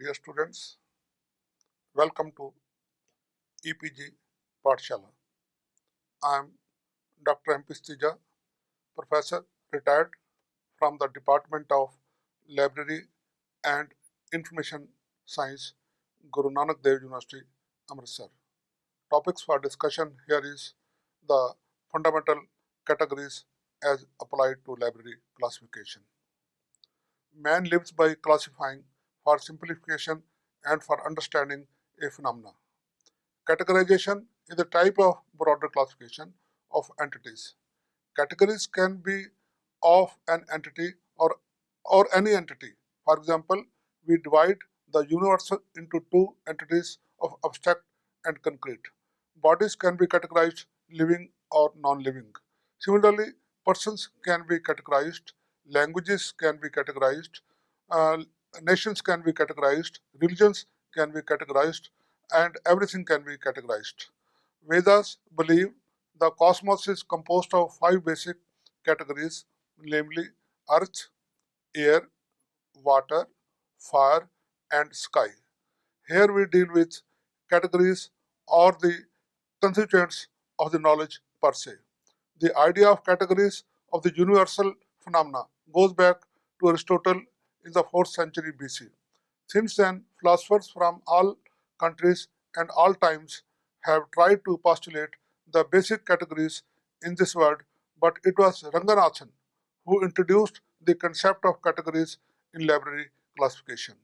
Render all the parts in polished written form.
Dear students, welcome to EPG Pathshala. I am Dr. M. P. Stija, Professor retired from the Department of Library and Information Science, Guru Nanak Dev University, Amritsar. Topics for discussion here is the fundamental categories as applied to library classification. Man lives by classifying for simplification and for understanding a phenomena. Categorization is a type of broader classification of entities. Categories can be of an entity or any entity. For example, we divide the universe into two entities of abstract and concrete. Bodies can be categorized living or non-living. Similarly, persons can be categorized, languages can be categorized, uh, nations can be categorized, religions can be categorized, and everything can be categorized. Vedas believe the cosmos is composed of five basic categories, namely earth, air, water, fire, and sky. Here we deal with categories or the constituents of the knowledge per se. The idea of categories of the universal phenomena goes back to Aristotle in the 4th century BC. Since then, philosophers from all countries and all times have tried to postulate the basic categories in this world, but it was Ranganathan who introduced the concept of categories in library classification.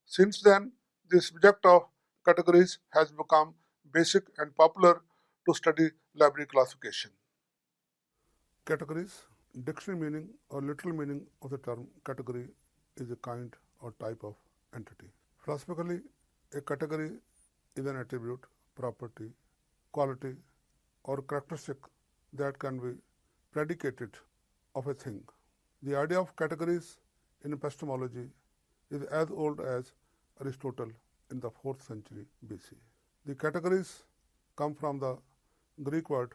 Since then, the subject of categories has become basic and popular to study library classification. Categories. Dictionary meaning or literal meaning of the term category is a kind or type of entity. Philosophically, a category is an attribute, property, quality, or characteristic that can be predicated of a thing. The idea of categories in epistemology is as old as Aristotle in the 4th century BC. The categories come from the Greek word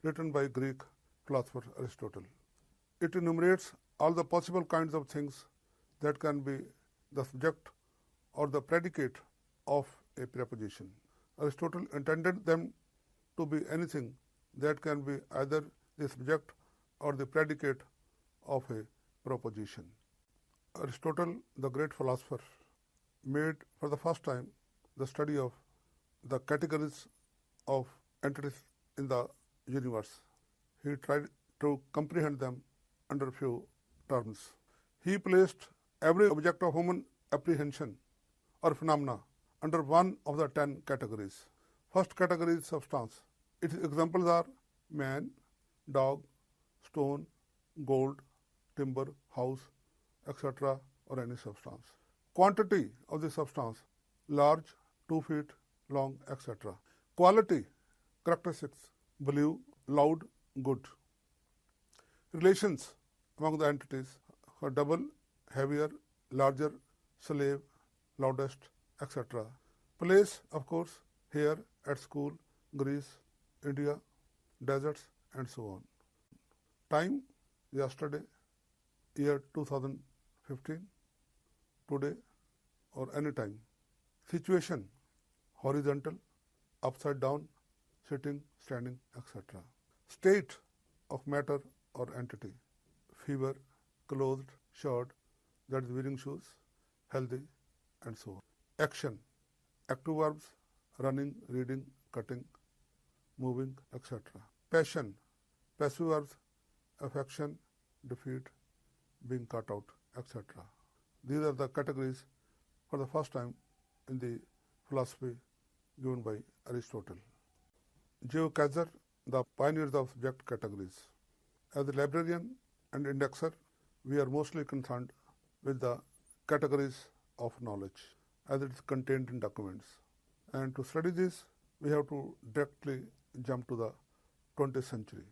written by Greek philosopher Aristotle. It enumerates all the possible kinds of things that can be the subject or the predicate of a preposition. Aristotle intended them to be anything that can be either the subject or the predicate of a proposition. Aristotle, the great philosopher, made for the first time the study of the categories of entities in the universe. He tried to comprehend them under few terms. He placed every object of human apprehension or phenomena under one of the 10 categories. First category is substance. Its examples are man, dog, stone, gold, timber, house, etc. or any substance. Quantity of the substance, large, 2 feet long, etc. Quality, characteristics, blue, loud, good. Relations among the entities are double, heavier, larger, slave, loudest, etc. Place, of course, here, at school, Greece, India, deserts, and so on. Time, yesterday, year 2015, today, or any time. Situation, horizontal, upside down, sitting, standing, etc. State of matter or entity, fever, clothed, short, that is wearing shoes, healthy, and so on. Action, active verbs, running, reading, cutting, moving, etc. Passion, passive verbs, affection, defeat, being cut out, etc. These are the categories for the first time in the philosophy given by Aristotle. Georg Kaiser, the pioneers of subject categories. As a librarian and indexer, we are mostly concerned with the categories of knowledge as it is contained in documents. And to study this, we have to directly jump to the 20th century.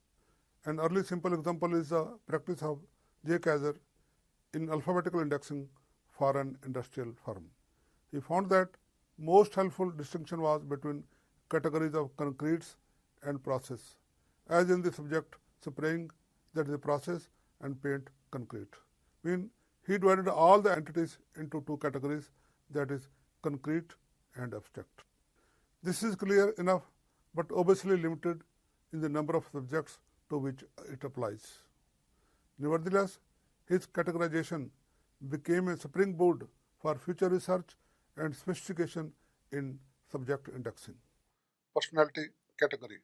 An early simple example is the practice of J. Kaiser in alphabetical indexing for an industrial firm. He found that most helpful distinction was between categories of concretes and process, as in the subject spraying, that is the process, and paint, concrete. He divided all the entities into two categories, that is concrete and abstract. This is clear enough, but obviously limited in the number of subjects to which it applies. Nevertheless, his categorization became a springboard for future research and sophistication in subject indexing. Personality category.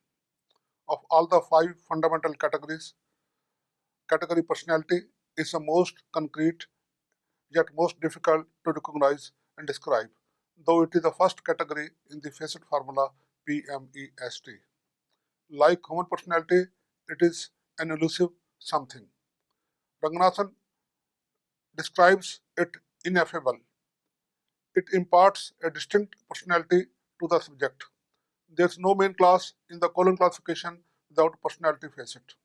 Of all the 5 fundamental categories, category personality is the most concrete yet most difficult to recognize and describe, though it is the first category in the facet formula PMEST. Like human personality, it is an elusive something. Ranganathan describes it ineffable. It imparts a distinct personality to the subject. There is no main class in the colon classification without personality facet.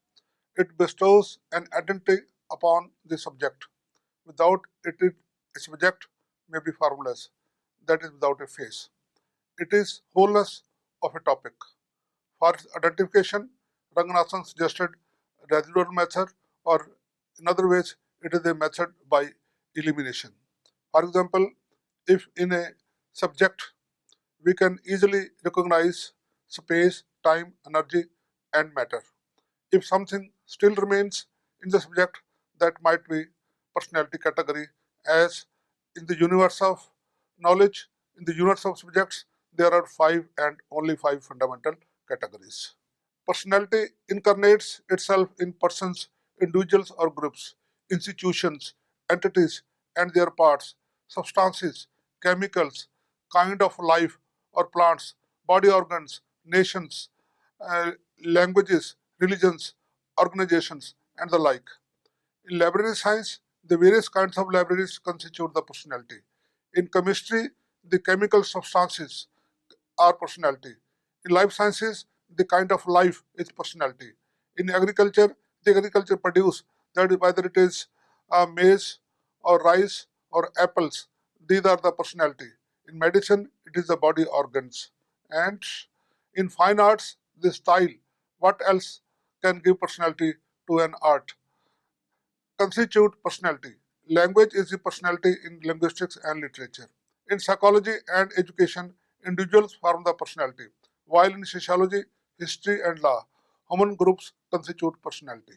It bestows an identity upon the subject. Without it, a subject may be formless, that is, without a face. It is wholeness of a topic. For its identification, Ranganathan suggested residual method, or in other ways, it is a method by elimination. For example, if in a subject we can easily recognize space, time, energy, and matter. If something still remains in the subject, that might be personality category, as in the universe of knowledge, in the universe of subjects, there are 5 and only 5 fundamental categories. Personality incarnates itself in persons, individuals or groups, institutions, entities and their parts, substances, chemicals, kind of life or plants, body organs, nations, languages, religions, organizations, and the like. In library science, the various kinds of libraries constitute the personality. In chemistry, the chemical substances are personality. In life sciences, the kind of life is personality. In agriculture, the agriculture produce, that is whether it is maize or rice or apples, these are the personality. In medicine, it is the body organs. And in fine arts, the style. What else can give personality to an art? Constitute personality. Language is the personality in linguistics and literature. In psychology and education, individuals form the personality, while in sociology, history and law, human groups constitute personality.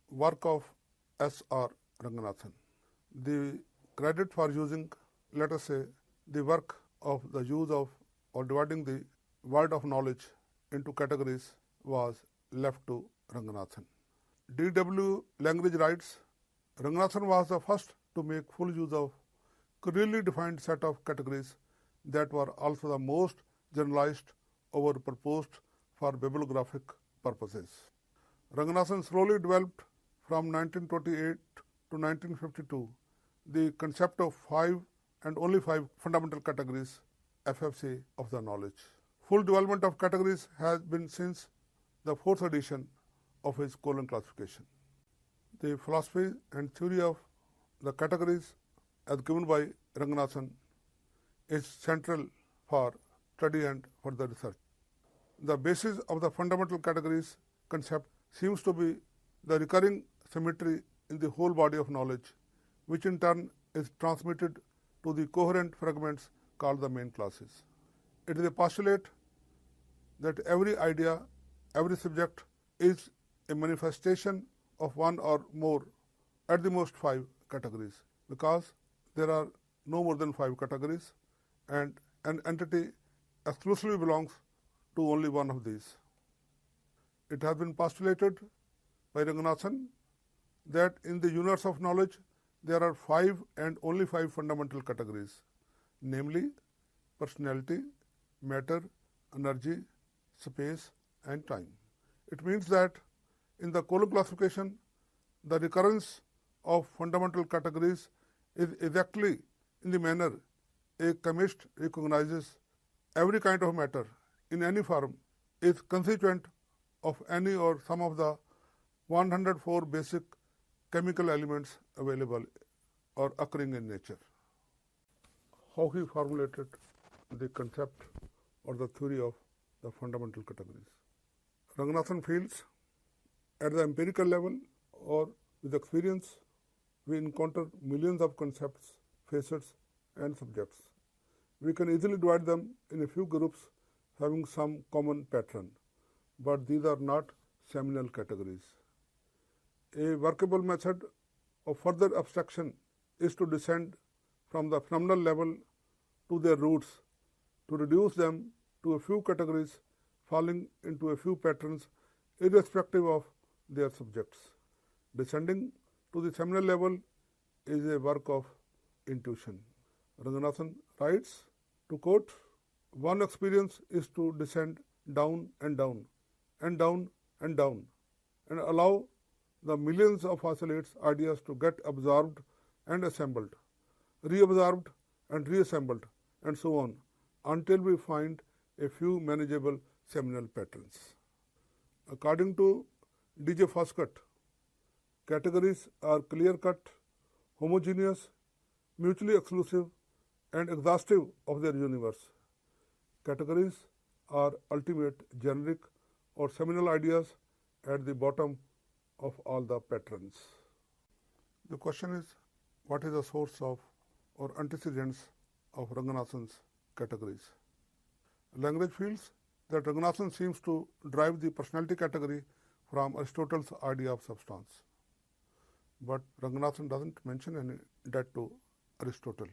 Work of S.R. Ranganathan. The credit for using, let us say, the work of the use of or dividing the world of knowledge into categories was left to Ranganathan. D.W. Langridge writes, Ranganathan was the first to make full use of clearly defined set of categories that were also the most generalized or proposed for bibliographic purposes. Ranganathan slowly developed from 1928 to 1952 the concept of 5 and only 5 fundamental categories, FFC, of the knowledge. Full development of categories has been since the 4th edition of his colon classification. The philosophy and theory of the categories as given by Ranganathan is central for study and further research. The basis of the fundamental categories concept seems to be the recurring symmetry in the whole body of knowledge, which in turn is transmitted to the coherent fragments called the main classes. It is a postulate that every idea, every subject is a manifestation of one or more, at the most 5 categories, because there are no more than 5 categories and an entity exclusively belongs to only one of these. It has been postulated by Ranganathan that in the universe of knowledge there are 5 and only 5 fundamental categories, namely personality, matter, energy, space and time. It means that in the colon classification, the recurrence of fundamental categories is exactly in the manner a chemist recognizes every kind of matter in any form is constituent of any or some of the 104 basic chemical elements available or occurring in nature. How he formulated the concept or the theory of the fundamental categories. Ranganathan feels at the empirical level or with experience, we encounter millions of concepts, facets and subjects. We can easily divide them in a few groups having some common pattern, but these are not seminal categories. A workable method of further abstraction is to descend from the phenomenal level to their roots, to reduce them to a few categories falling into a few patterns irrespective of their subjects. Descending to the seminal level is a work of intuition. Ranganathan writes, to quote, "One experience is to descend down and down and down and down and allow the millions of oscillates ideas to get absorbed and assembled, reabsorbed and reassembled, and so on, until we find a few manageable seminal patterns." According to D.J. Foskett, categories are clear-cut, homogeneous, mutually exclusive, and exhaustive of their universe. Categories are ultimate, generic, or seminal ideas at the bottom of all the patterns. The question is, what is the source of or antecedents of Ranganathan's categories? Language feels that Ranganathan seems to drive the personality category from Aristotle's idea of substance. But Ranganathan doesn't mention any that to Aristotle.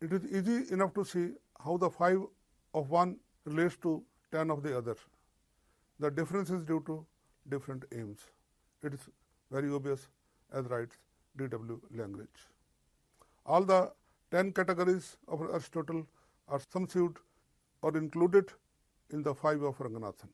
It is easy enough to see how the 5 of one relates to 10 of the other. The difference is due to different aims. It is very obvious, as writes D.W. Langridge. All the 10 categories of Aristotle are subsumed or included in the 5 of Ranganathan.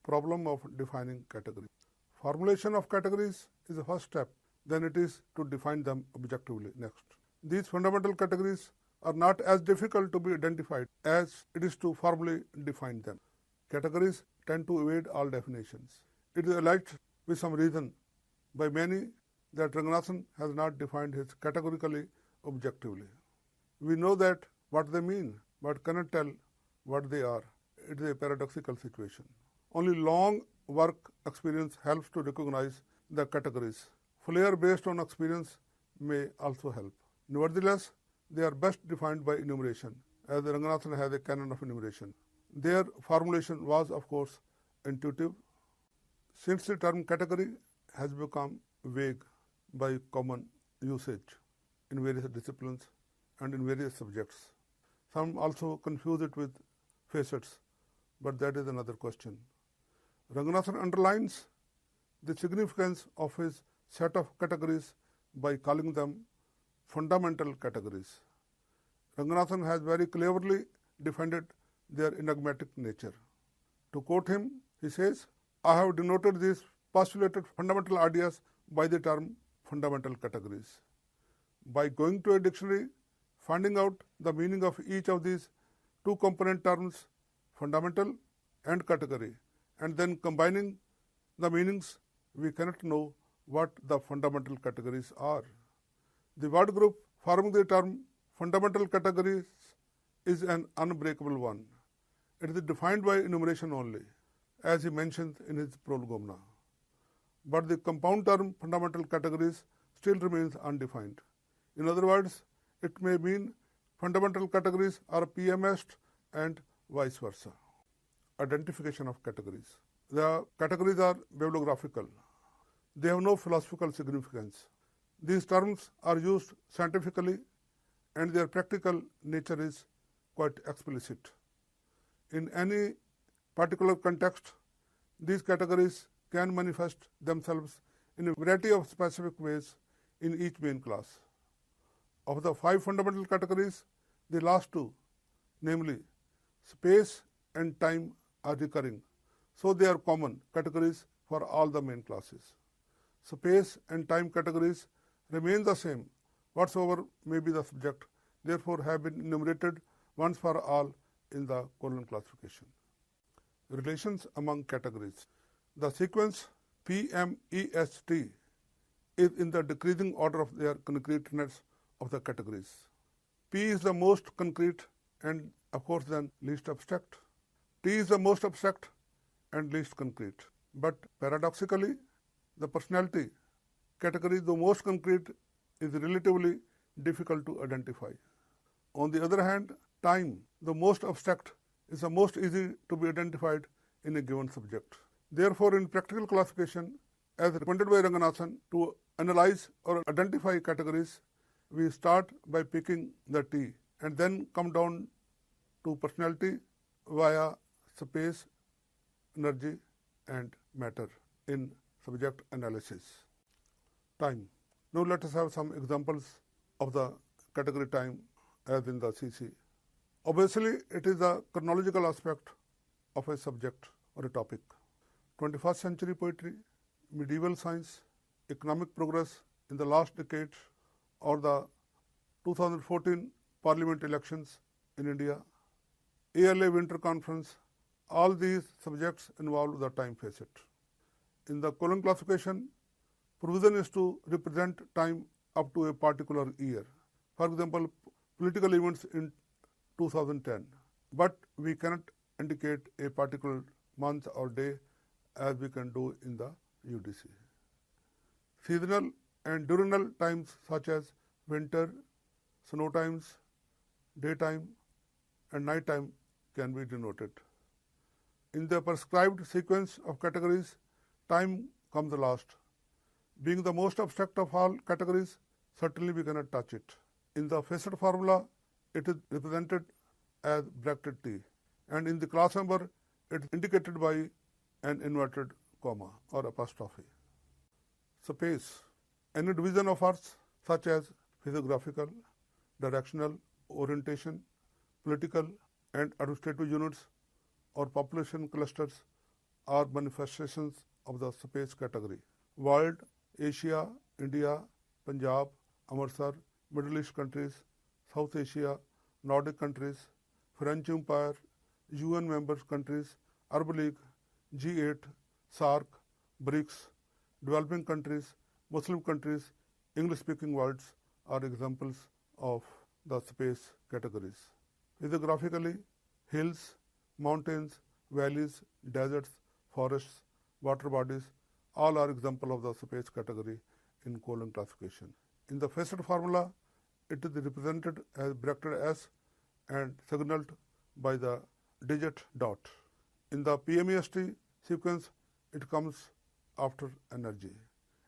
Problem of defining categories. Formulation of categories is the first step, then it is to define them objectively next. These fundamental categories are not as difficult to be identified as it is to formally define them. Categories tend to evade all definitions. It is alleged with some reason by many that Ranganathan has not defined his categorically objectively. We know that what they mean, but cannot tell what they are. It is a paradoxical situation. Only long work experience helps to recognize the categories. Flair based on experience may also help. Nevertheless, they are best defined by enumeration, as Ranganathan has a canon of enumeration. Their formulation was, of course, intuitive. Since the term category has become vague by common usage in various disciplines and in various subjects, some also confuse it with facets, but that is another question. Ranganathan underlines the significance of his set of categories by calling them fundamental categories. Ranganathan has very cleverly defended their enigmatic nature. To quote him, he says, "I have denoted these postulated fundamental ideas by the term fundamental categories. By going to a dictionary, finding out the meaning of each of these two component terms, fundamental and category, and then combining the meanings, we cannot know what the fundamental categories are. The word group forming the term fundamental categories is an unbreakable one. It is defined by enumeration only, as he mentions in his prolegomena. But the compound term fundamental categories still remains undefined. In other words, it may mean fundamental categories are PMSed and vice versa." Identification of categories. The categories are bibliographical. They have no philosophical significance. These terms are used scientifically and their practical nature is quite explicit. In any particular context, these categories can manifest themselves in a variety of specific ways in each main class. Of the 5 fundamental categories, the last 2, namely space and time, are recurring, so they are common categories for all the main classes. Space and time categories remain the same, whatsoever may be the subject, therefore have been enumerated once for all in the colon classification. Relations among categories. The sequence PMEST is in the decreasing order of their concreteness of the categories. P is the most concrete and of course then least abstract. T is the most abstract and least concrete. But paradoxically, the personality category, though most concrete, is relatively difficult to identify. On the other hand, time, the most abstract, is the most easy to be identified in a given subject. Therefore, in practical classification, as recommended by Ranganathan, to analyze or identify categories, we start by picking the T and then come down to personality via space, energy, and matter in subject analysis. Time. Now let us have some examples of the category time as in the CC. Obviously, it is the chronological aspect of a subject or a topic. 21st century poetry, medieval science, economic progress in the last decade, or the 2014 parliament elections in India, ALA winter conference, all these subjects involve the time facet. In the colon classification, provision is to represent time up to a particular year. For example, political events in 2010, but we cannot indicate a particular month or day as we can do in the UDC. Seasonal and diurnal times such as winter, snow times, daytime and night time can be denoted. In the prescribed sequence of categories, time comes last. Being the most abstract of all categories, certainly we cannot touch it. In the facet formula, it is represented as bracketed T, and in the class number, it is indicated by an inverted comma or apostrophe. Space. Any division of Earth such as physiographical, directional, orientation, political and administrative units or population clusters are manifestations of the space category. World, Asia, India, Punjab, Amritsar, Middle East countries, South Asia, Nordic countries, French Empire, UN member countries, Arab League, G8, SAARC, BRICS, developing countries, Muslim countries, English-speaking worlds are examples of the space categories. Physiographically, hills, mountains, valleys, deserts, forests, water bodies, all are examples of the space category in colon classification. In the facet formula, it is represented as bracketed S and signaled by the digit dot. In the PMEST sequence, it comes after energy.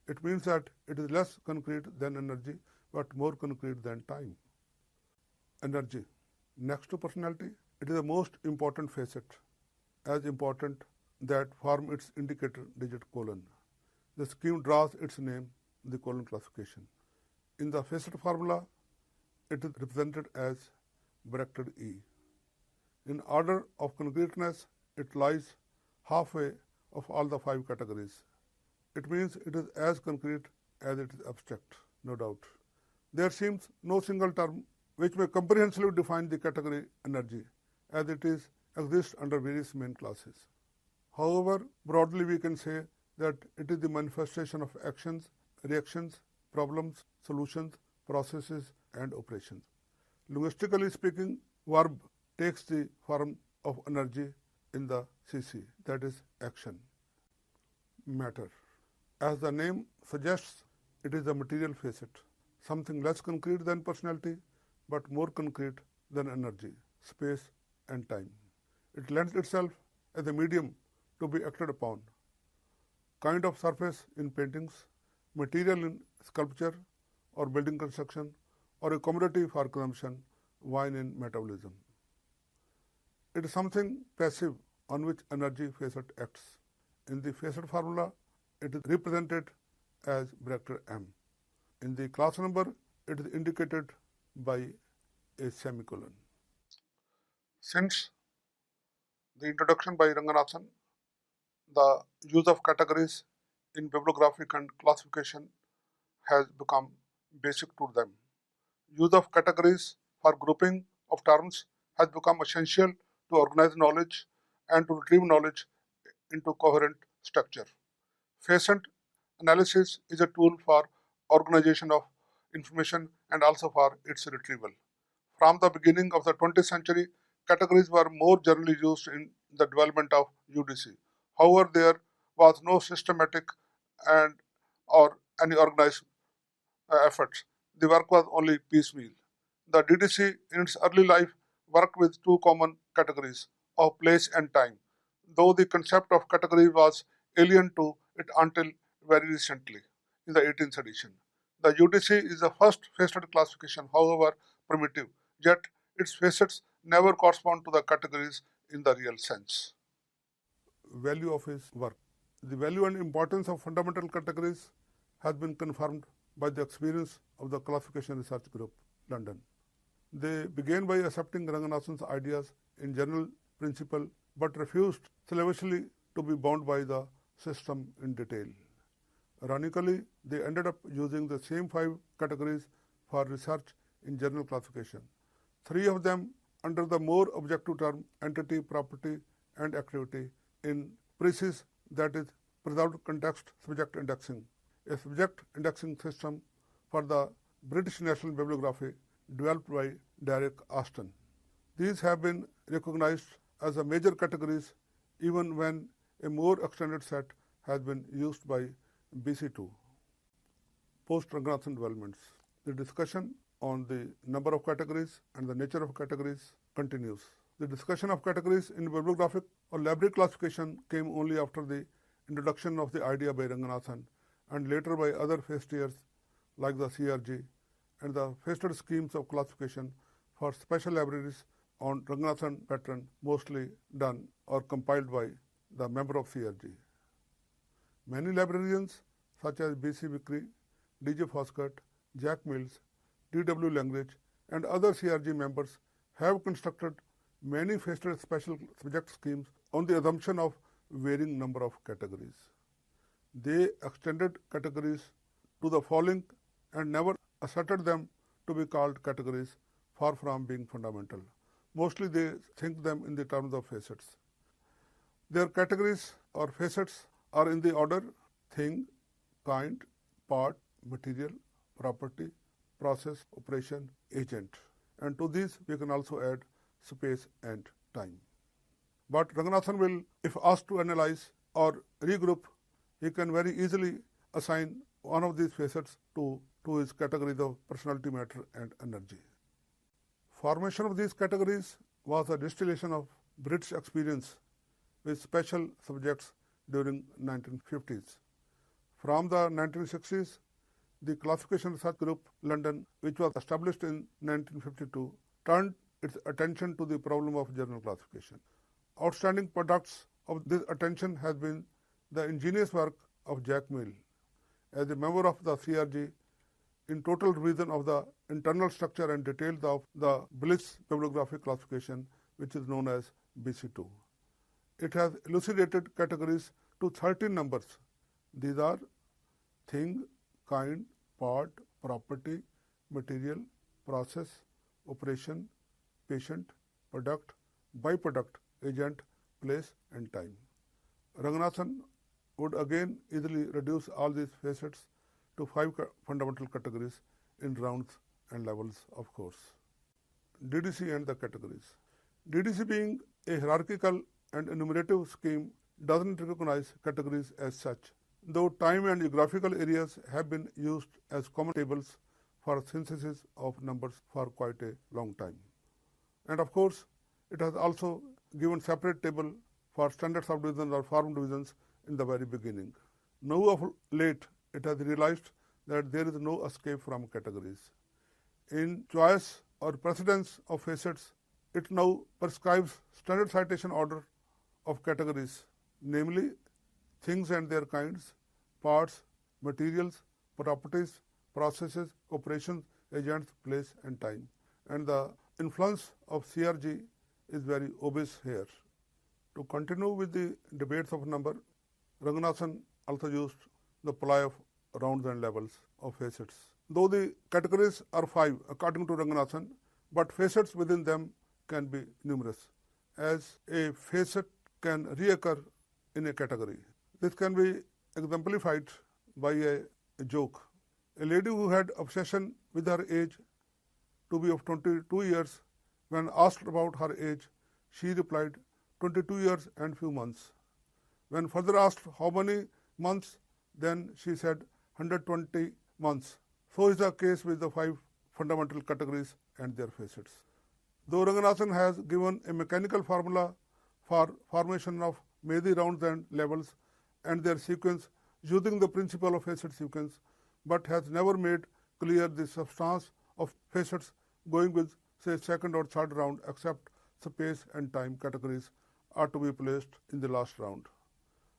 It means that it is less concrete than energy but more concrete than time. Energy. Next to personality, it is the most important facet, as important that form its indicator digit colon. The scheme draws its name, the colon classification. In the facet formula, it is represented as bracketed E. In order of concreteness, it lies halfway of all the 5 categories. It means it is as concrete as it is abstract, no doubt. There seems no single term which may comprehensively define the category energy, as it exists under various main classes. However, broadly we can say that it is the manifestation of actions, reactions, problems, solutions, processes and operations. Linguistically speaking, verb takes the form of energy in the CC, that is action. Matter. As the name suggests, it is a material facet, something less concrete than personality but more concrete than energy, space and time. It lends itself as a medium to be acted upon, kind of surface in paintings, material in sculpture or building construction, or a commodity for consumption, wine in metabolism. It is something passive on which energy facet acts. In the facet formula, it is represented as bracketed M. In the class number, it is indicated by a semicolon. Since the introduction by Ranganathan, the use of categories in bibliographic and classification has become basic to them. Use of categories for grouping of terms has become essential to organize knowledge and to retrieve knowledge into coherent structure. Facet analysis is a tool for organization of information and also for its retrieval. From the beginning of the 20th century, categories were more generally used in the development of UDC. However, there was no systematic and or any organized efforts the work was only piecemeal. The DDC in its early life worked with two common categories of place and time, though the concept of category was alien to it until very recently, in the 18th edition. The UDC is the first faceted classification, however primitive, yet its facets never correspond to the categories in the real sense. Value of his work. The value and importance of fundamental categories has been confirmed by the experience of the Classification Research Group, London. They began by accepting Ranganathan's ideas in general principle but refused slavishly to be bound by the system in detail. Ironically, they ended up using the same 5 categories for research in general classification, 3 of them under the more objective term entity, property and activity in PRECIS, that is preserved context subject indexing, a subject indexing system for the British National Bibliography developed by Derek Austin. These have been recognized as the major categories even when a more extended set has been used by BC2. Post-Ranganthan Developments. The discussion on the number of categories and the nature of categories continues. The discussion of categories in bibliographic or library classification came only after the introduction of the idea by Ranganathan and later by other facetiers like the CRG and the faceted schemes of classification for special libraries on Ranganathan pattern, mostly done or compiled by the member of CRG. Many librarians such as B.C. Vickery, D.J. Foskett, Jack Mills, D.W. Langridge and other CRG members have constructed many faceted special subject schemes on the assumption of varying number of categories. They extended categories to the following and never asserted them to be called categories, far from being fundamental. Mostly they think them in the terms of facets. Their categories or facets are in the order thing, kind, part, material, property, process, operation, agent. And to these we can also add space and time. But Ranganathan will, if asked to analyze or regroup, he can very easily assign one of these facets to his categories of personality, matter and energy. Formation of these categories was a distillation of British experience with special subjects during 1950s. From the 1960s, the Classification Research Group, London, which was established in 1952, turned its attention to the problem of general classification. Outstanding products of this attention has been the ingenious work of Jack Mill. As a member of the CRG, in total revision of the internal structure and details of the Bliss bibliographic classification, which is known as BC2. It has elucidated categories to 13 numbers. These are thing, kind, part, property, material, process, operation, patient, product, byproduct, agent, place and time. Ranganathan would again easily reduce all these facets to 5 fundamental categories in rounds and levels, of course. DDC and the categories. DDC, being a hierarchical and enumerative scheme, doesn't recognize categories as such, though time and geographical areas have been used as common tables for synthesis of numbers for quite a long time. And of course, it has also given separate table for standard subdivisions or form divisions in the very beginning. Now of late, it has realized that there is no escape from categories. In choice or precedence of facets, it now prescribes standard citation order of categories, namely things and their kinds, parts, materials, properties, processes, operations, agents, place and time. And the influence of CRG is very obvious here. To continue with the debates of number, Ranganathan also used the Ploy of rounds and levels of facets. Though the categories are 5 according to Ranganathan, but facets within them can be numerous, as a facet can reoccur in a category. This can be exemplified by a joke. A lady who had obsession with her age to be of 22 years, when asked about her age, she replied 22 years and few months. When further asked how many months, then she said 120 months. So is the case with the 5 fundamental categories and their facets. Though Ranganathan has given a mechanical formula for formation of Mehdi rounds and levels and their sequence using the principle of facet sequence, but has never made clear the substance of facets going with, say, second or third round, except space and time categories are to be placed in the last round.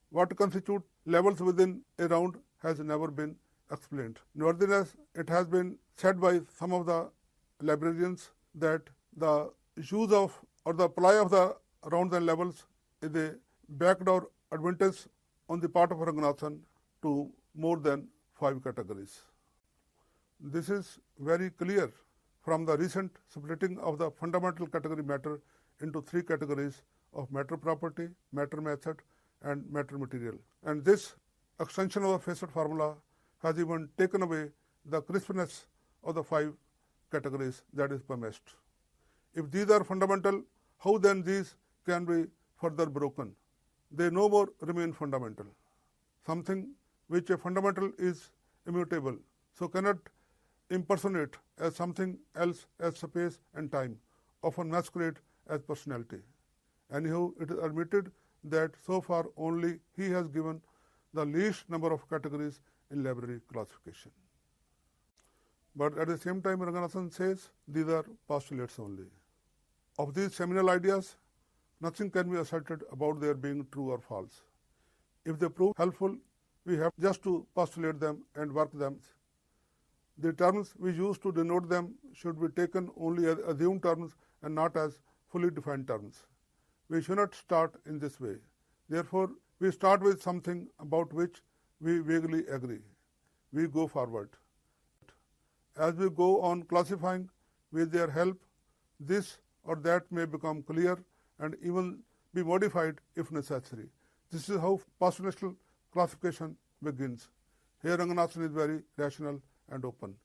What constitute levels within a round has never been explained. Nevertheless, it has been said by some of the librarians that the use of or the apply of the rounds and levels is a backdoor advantage on the part of Ranganathan to more than 5 categories. This is very clear from the recent splitting of the fundamental category matter into 3 categories of matter property, matter method, and matter material. And this extension of the facet formula has even taken away the crispness of the 5 categories that is promised. If these are fundamental, how then these can be further broken? They no more remain fundamental. Something which a fundamental is immutable, so cannot impersonate as something else as space and time, often masquerade as personality. Anyhow, it is admitted that so far only he has given the least number of categories in library classification. But at the same time, Ranganathan says these are postulates only. Of these seminal ideas, nothing can be asserted about their being true or false. If they prove helpful, we have just to postulate them and work them. The terms we use to denote them should be taken only as assumed terms and not as fully defined terms. We should not start in this way. Therefore, we start with something about which we vaguely agree. We go forward. As we go on classifying, with their help, this or that may become clear and even be modified if necessary. This is how postulational classification begins. Here Ranganathan is very rational and open.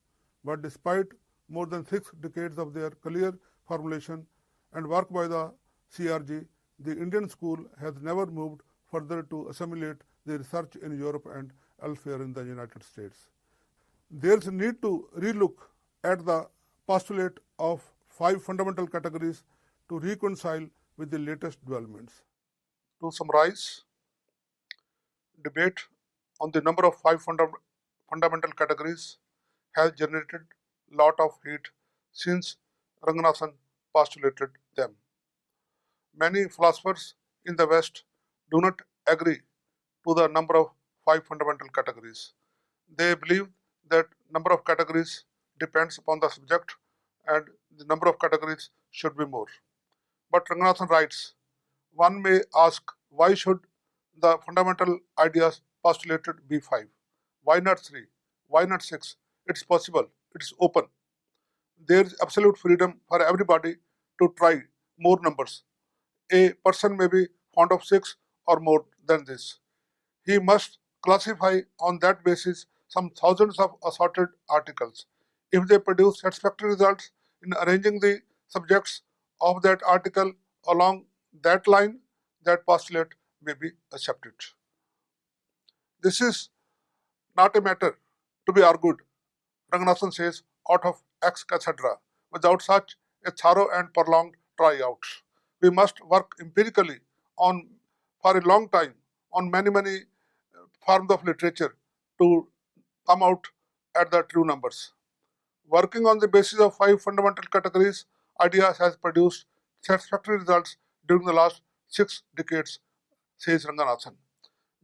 But despite more than 6 decades of their clear formulation and work by the CRG, the Indian school has never moved further to assimilate the research in Europe and elsewhere in the United States. There is a need to relook at the postulate of 5 fundamental categories to reconcile with the latest developments. To summarize, debate on the number of 5 fundamental categories has generated lot of heat since Ranganathan postulated them. Many philosophers in the West do not agree to the number of 5 fundamental categories. They believe that number of categories depends upon the subject and the number of categories should be more. But Ranganathan writes, one may ask, why should the fundamental ideas postulated be 5? Why not 3? Why not 6? It's possible. It's open. There is absolute freedom for everybody to try more numbers. A person may be fond of 6 or more than this. He must classify on that basis some thousands of assorted articles. If they produce satisfactory results in arranging the subjects of that article along that line, that postulate may be accepted. This is not a matter to be argued, Ranganathan says, out of ex cathedra, without such a thorough and prolonged tryout. We must work empirically on for a long time on many forms of literature to come out at the true numbers. Working on the basis of 5 fundamental categories, ideas has produced satisfactory results during the last 6 decades, says Ranganathan.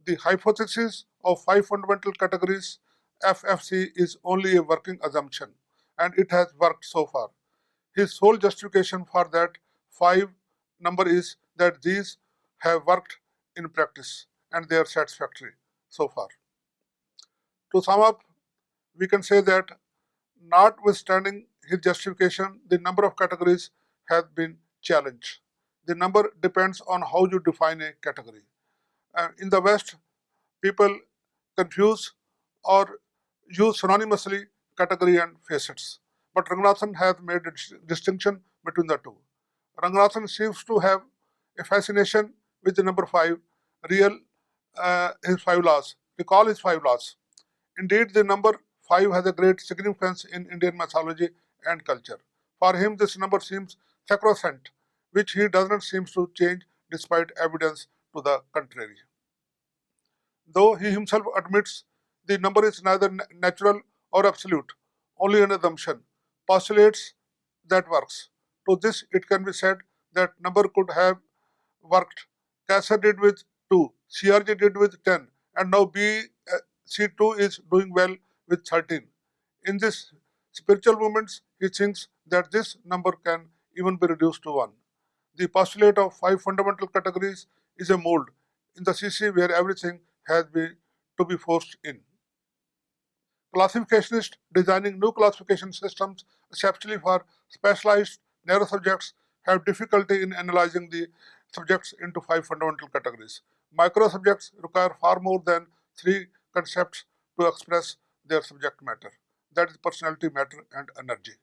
The hypothesis of 5 fundamental categories, FFC, is only a working assumption, and it has worked so far. His sole justification for that 5 number is that these have worked in practice and they are satisfactory so far. To sum up, we can say that notwithstanding his justification, the number of categories has been challenged. The number depends on how you define a category. In the West, people confuse or use synonymously category and facets. But Ranganathan has made a distinction between the two. Ranganathan seems to have a fascination with the number 5, his 5 laws. Recall his 5 laws. Indeed, the number 5 has a great significance in Indian mythology and culture. For him, this number seems sacrosanct, which he does not seem to change despite evidence to the contrary. Though he himself admits the number is neither natural or absolute, only an assumption, postulates that works. To this, it can be said that number could have worked. Kaiser did with 2, CRG did with 10, and now BC2 is doing well with 13. In this spiritual movements, he thinks that this number can even be reduced to 1. The postulate of 5 fundamental categories is a mold in the CC where everything has to be forced in. Classificationists designing new classification systems, especially for specialized narrow subjects, have difficulty in analyzing the subjects into 5 fundamental categories. Micro subjects require far more than 3 concepts to express their subject matter. That is personality, matter, and energy.